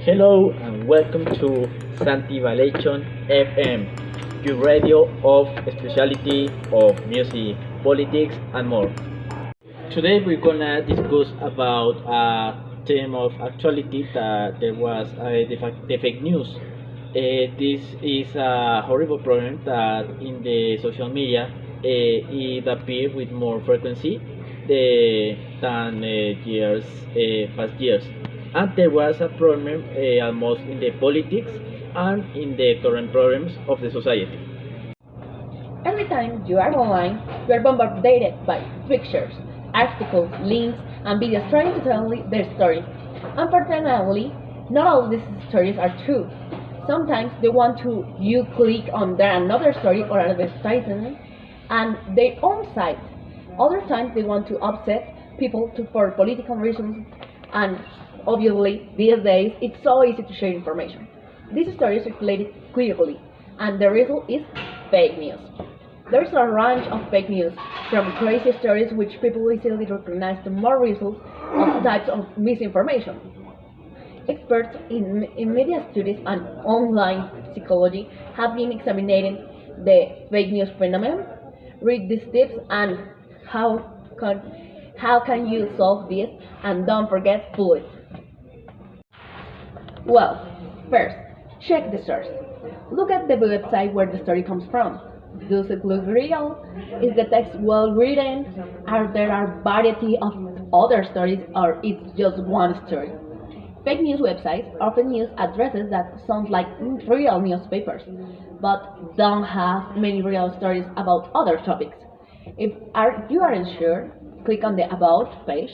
Hello and welcome to Santi Valation FM, your radio of specialty of music, politics, and more. Today we're gonna discuss about a theme of actuality that there was the fake news. This is a horrible problem that in the social media it appears with more frequency than past years. And there was a problem almost in the politics and in the current problems of the society. Every time you are online, you are bombarded by pictures, articles, links, and videos trying to tell their story. Unfortunately, not all these stories are true. Sometimes they want to you click on their another story or advertisement and their own site. Other times they want to upset people for political reasons, and obviously these days it's so easy to share information. These stories circulated quickly, and the result is fake news. There's a range of fake news, from crazy stories which people easily recognize to more results of types of misinformation. Experts in media studies and online psychology have been examining the fake news phenomenon. Read these tips and how can how can you solve this, and don't forget bullets. Well, first, check the source. Look at the website where the story comes from. Does it look real? Is the text well written? Are there a variety of other stories, or it's just one story? Fake news websites often use addresses that sound like real newspapers, but don't have many real stories about other topics. If you aren't sure, click on the About page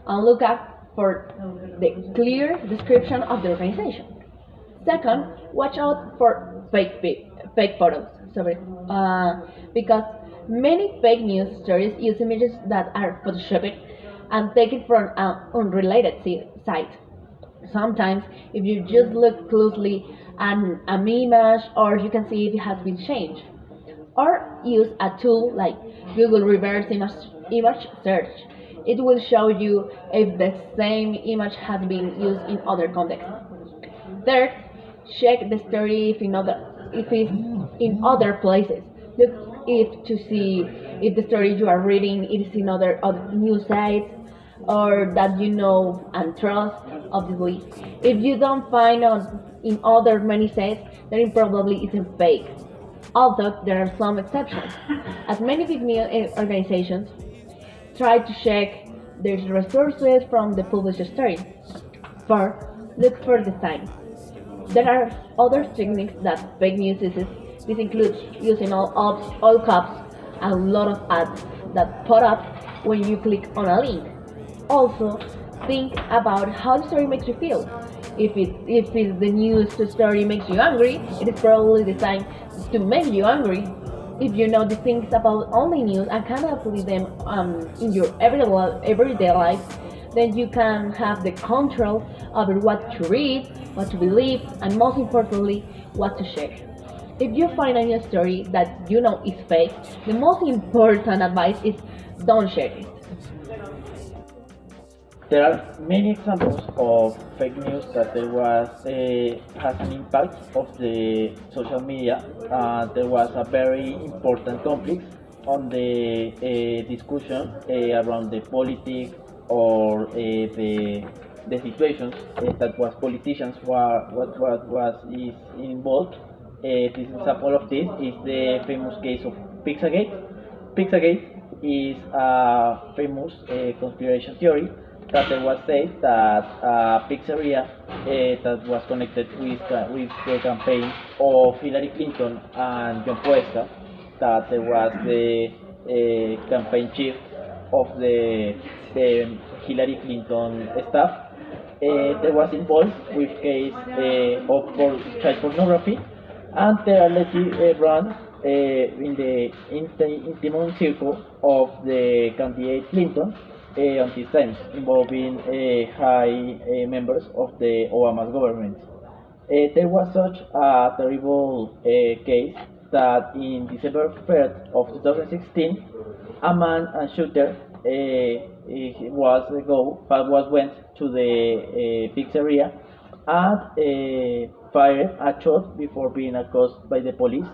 and look up for the clear description of the organization. Second, watch out for fake photos. Sorry, because many fake news stories use images that are photoshopped and taken from an unrelated site. Sometimes, if you just look closely at an image, or you can see if it has been changed, or use a tool like Google Reverse Image Search. It will show you if the same image has been used in other contexts. Third, check the story if it's in other places. Look if to see if the story you are reading is in other news sites or that you know and trust. Obviously, if you don't find in other many sites, then it probably isn't fake. Although there are some exceptions, as many big news organizations try to check their resources from the published story. 4. Look for the signs. There are other techniques that fake news uses. This includes using all caps, and a lot of ads that pop up when you click on a link. Also, think about how the story makes you feel. If the news story makes you angry, it is probably designed to make you angry. If you know the things about only news and can apply them in your everyday life, then you can have the control over what to read, what to believe, and most importantly, what to share. If you find a news story that you know is fake, the most important advice is don't share it. There are many examples of fake news that there was has an impact of the social media. There was a very important conflict on the discussion around the politics or the situations that was politicians were what was is involved. This example of this is the famous case of Pizzagate. Pizzagate is a famous conspiracy theory that there was said that a pizzeria that was connected with the campaign of Hillary Clinton and John Podesta, that there was the campaign chief of the Hillary Clinton staff, there was involved with case of child pornography, and they allegedly ran in the intimate circle of the candidate Clinton on his times, involving high members of the Obama's government. There was such a terrible case that in December 3rd of 2016, a man and shooter went to the pizzeria and fired a shot before being accosted by the police,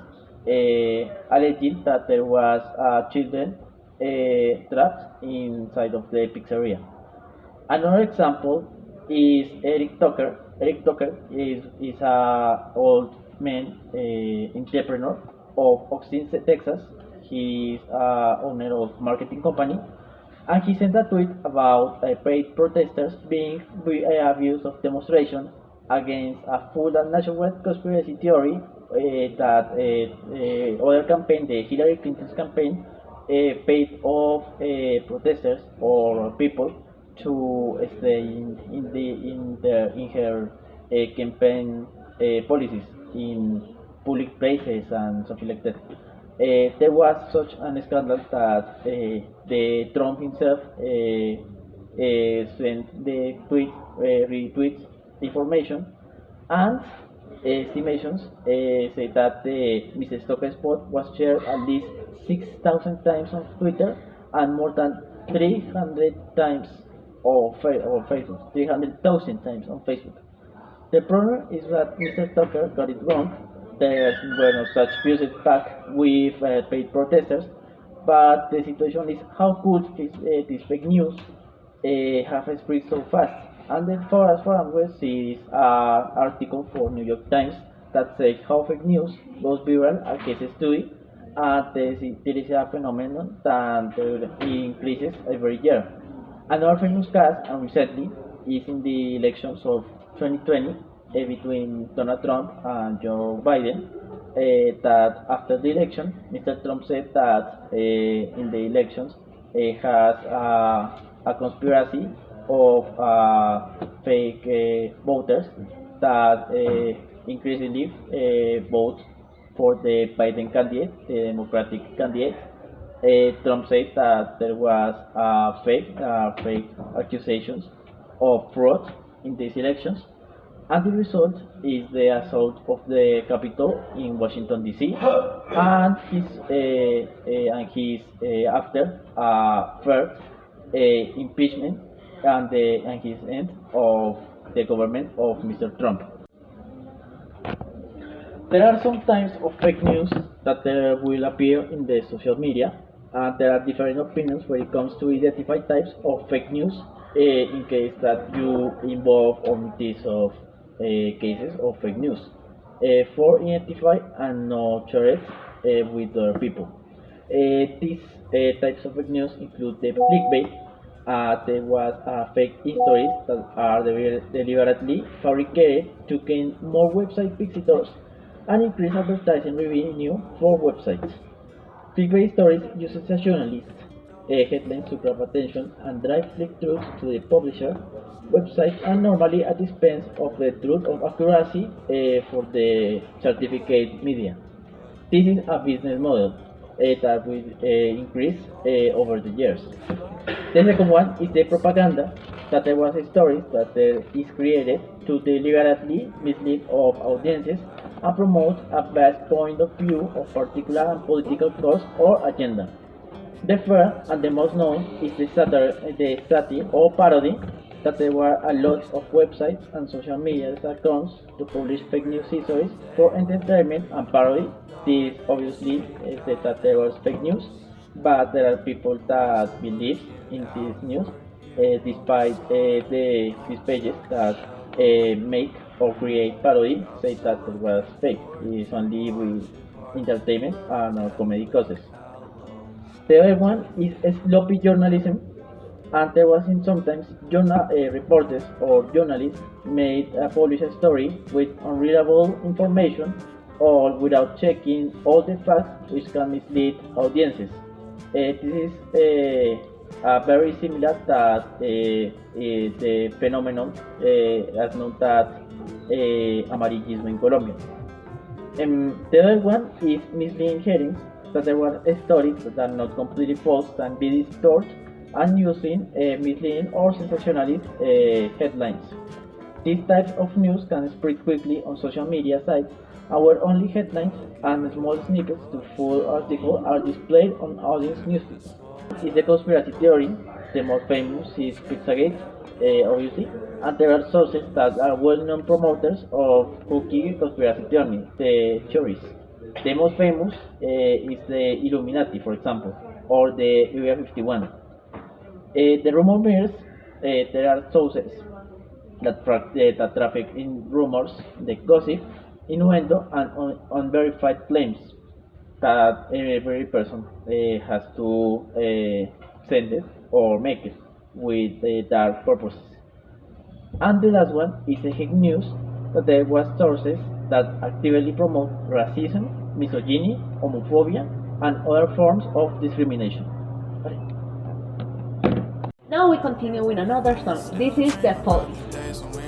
alleging that there was children trapped inside of the pizzeria. Another example is Eric Tucker. Eric Tucker is a old man entrepreneur of Austin, Texas. He is owner of marketing company, and he sent a tweet about paid protesters being abused of demonstration against a full and nationwide conspiracy theory that other campaign, the Hillary Clinton's campaign, paid off protesters or people to stay in her campaign policies in public places and something like that. There was such an scandal that the Trump himself sent the tweet, retweets the information, and estimations say that the Mr. Stock spot was shared at least 6,000 times on Twitter and more than 300 times on Facebook, 300,000 times on Facebook. The problem is that Mr. Tucker got it wrong. There were no such fused back with paid protesters, but the situation is how could this fake news have spread so fast? And then as far as we see this article for New York Times that says how fake news goes viral, a case study, and there is a phenomenon that increases every year. Another famous case, and recently, is in the elections of 2020 between Donald Trump and Joe Biden. That after the election, Mr. Trump said that in the elections has a conspiracy of fake voters that increasingly vote for the Biden candidate, the Democratic candidate. Trump said that there was fake accusations of fraud in these elections, and the result is the assault of the Capitol in Washington D.C. and his after first impeachment and his end of the government of Mr. Trump. There are some types of fake news that will appear in the social media, and there are different opinions when it comes to identify types of fake news in case that you involve on these of cases of fake news for identify and not share it with other people. These types of fake news include the clickbait. There was fake histories that are deliberately fabricated to gain more website visitors and increase advertising revenue for websites. Clickbait stories use sensationalist headlines to grab attention and drive click-throughs to the publisher website, and normally at the expense of the truth of accuracy for the certificate media. This is a business model that will increase over the years. The second one is the propaganda, that there was a story that is created to deliberately mislead of audiences and promote a biased point of view of particular and political cause or agenda. The first and the most known is the satire or parody, that there were a lot of websites and social media accounts to publish fake news histories for entertainment and parody. This obviously says that there was fake news, but there are people that believe in this news despite these pages that make or create parody say that it was fake. It is only with entertainment and comedy causes. The other one is sloppy journalism, and there was in sometimes reporters or journalists made publish a story with unreliable information or without checking all the facts, which can mislead audiences. This is very similar that the phenomenon as known as amarillismo in Colombia. The other one is misleading headings, that there were stories that are not completely false and be distorted and using misleading or sensationalist headlines. These types of news can spread quickly on social media sites, and where only headlines and small snippets to full article are displayed on audience newsfeeds. Is the conspiracy theory. The most famous is Pizzagate, obviously, and there are sources that are well-known promoters of cookie conspiracy theories. The most famous is the Illuminati, for example, or the Area 51. The rumor mills, there are sources that traffic in rumors, the gossip, innuendo, and unverified claims that every person has to send it or make it with dark purposes. And the last one is the fake news that there was sources that actively promote racism, misogyny, homophobia, and other forms of discrimination. Now we continue with another song. This is The Police.